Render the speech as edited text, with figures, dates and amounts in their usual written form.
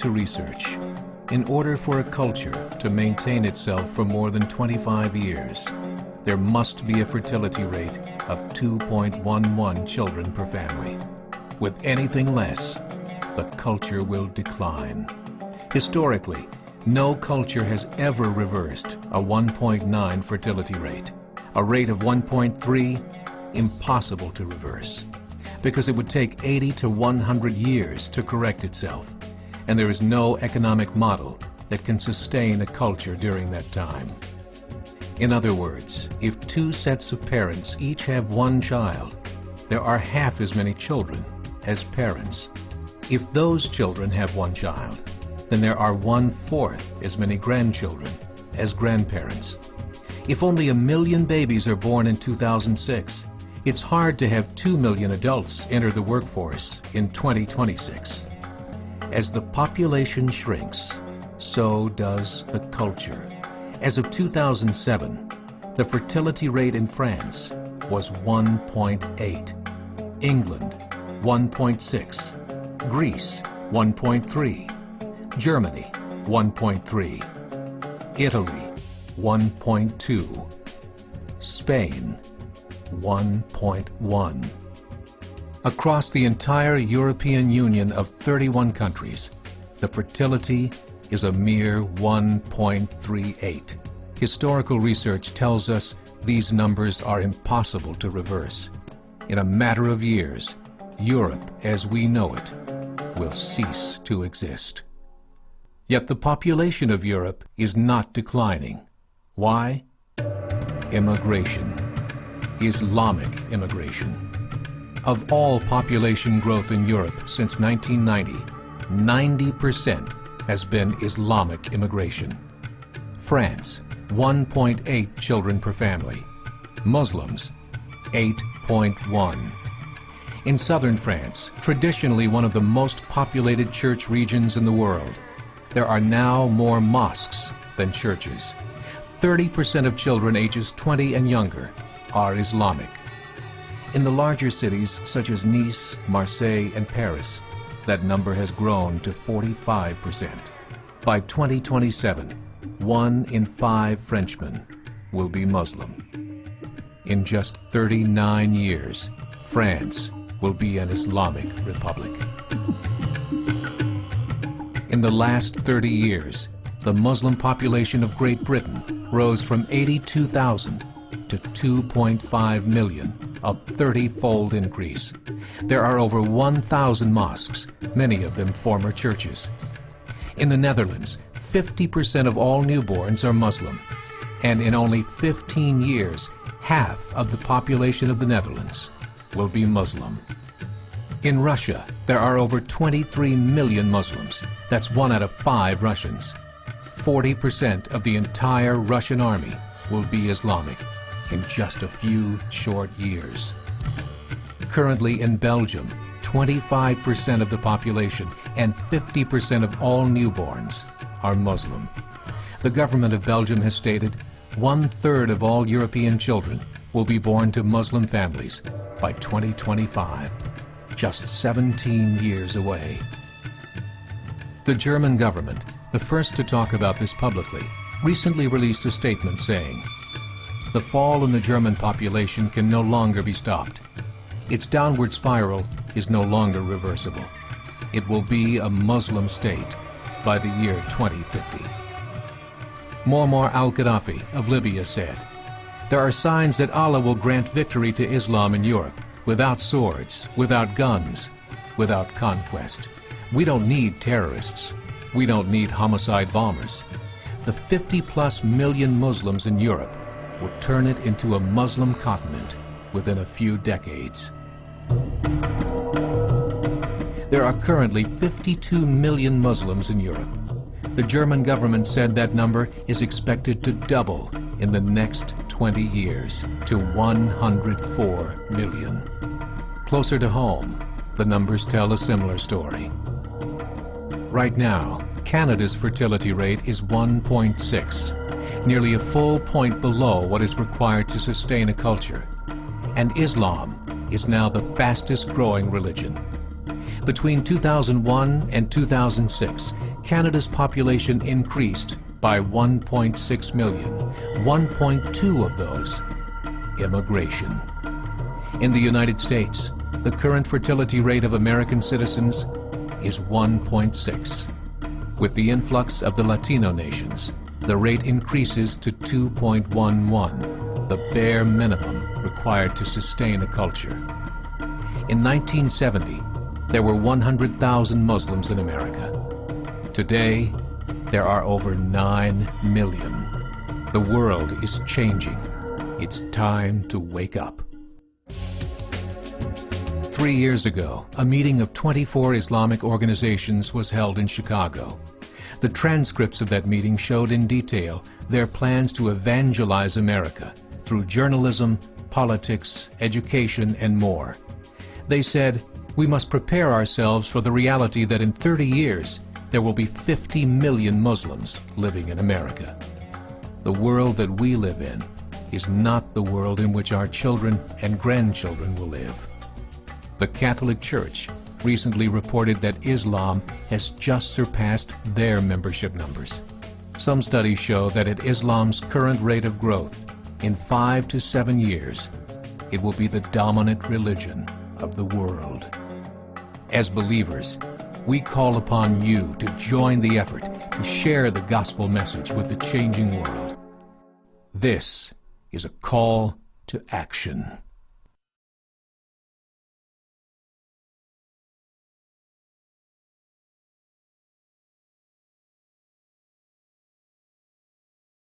to research, in order for a culture to maintain itself for more than 25 years, there must be a fertility rate of 2.11 children per family. With anything less, the culture will decline. Historically, no culture has ever reversed a 1.9 fertility rate. A rate of 1.3, impossible to reverse, because it would take 80 to 100 years to correct itself, and there is no economic model that can sustain a culture during that time. In other words, if two sets of parents each have one child, there are half as many children as parents. If those children have one child, then there are 1/4 as many grandchildren as grandparents. If only 1 million babies are born in 2006, it's hard to have 2 million adults enter the workforce in 2026. As the population shrinks, so does the culture. As of 2007, the fertility rate in France was 1.8, England 1.6, Greece 1.3, Germany 1.3, Italy 1.2, Spain 1.1. Across the entire European Union of 31 countries, the fertility is a mere 1.38. Historical research tells us these numbers are impossible to reverse. In a matter of years, Europe as we know it will cease to exist. Yet the population of Europe is not declining. Why? Immigration. Islamic immigration. Of all population growth in Europe since 1990, 90% has been Islamic immigration. France, 1.8 children per family. Muslims, 8.1. In southern France, traditionally one of the most populated church regions in the world, there are now more mosques than churches. 30% of children ages 20 and younger are Islamic. In the larger cities such as Nice, Marseille, and Paris, that number has grown to 45%. By 2027, 1 in 5 Frenchmen will be Muslim. In just 39 years, France will be an Islamic republic. In the last 30 years, the Muslim population of Great Britain rose from 82,000 to 2.5 million, a 30-fold increase. There are over 1,000 mosques, many of them former churches. In the Netherlands, 50% of all newborns are Muslim, and in only 15 years, half of the population of the Netherlands will be Muslim. In Russia, there are over 23 million Muslims. That's 1 out of 5 Russians. 40% of the entire Russian army will be Islamic in just a few short years. Currently in Belgium, 25% of the population and 50% of all newborns are Muslim. The government of Belgium has stated 1/3 of all European children will be born to Muslim families by 2025, just 17 years away. The German government, the first to talk about this publicly, recently released a statement saying, "The fall in the German population can no longer be stopped. Its downward spiral is no longer reversible. It will be a Muslim state by the year 2050. Muammar al-Gaddafi of Libya said, "There are signs that Allah will grant victory to Islam in Europe without swords, without guns, without conquest. We don't need terrorists. We don't need homicide bombers. The 50+ million Muslims in Europe would turn it into a Muslim continent within a few decades." There are currently 52 million Muslims in Europe. The German government said that number is expected to double in the next 20 years to 104 million. Closer to home, the numbers tell a similar story. Right now, Canada's fertility rate is 1.6, nearly a full point below what is required to sustain a culture. And Islam is now the fastest growing religion. Between 2001 and 2006, Canada's population increased by 1.6 million, 1.2 of those immigration. In the United States, the current fertility rate of American citizens is 1.6. With the influx of the Latino nations, the rate increases to 2.11, the bare minimum required to sustain a culture. In 1970, there were 100,000 Muslims in America. Today, there are over 9 million. The world is changing. It's time to wake up. 3 years ago, a meeting of 24 Islamic organizations was held in Chicago. The transcripts of that meeting showed in detail their plans to evangelize America through journalism, politics, education, and more. They said, we must prepare ourselves for the reality that in 30 years, there will be 50 million Muslims living in America. The world that we live in is not the world in which our children and grandchildren will live. The Catholic Church recently reported that Islam has just surpassed their membership numbers. Some studies show that at Islam's current rate of growth, in 5 to 7 years, it will be the dominant religion of the world. As believers, we call upon you to join the effort to share the gospel message with the changing world. This is a call to action.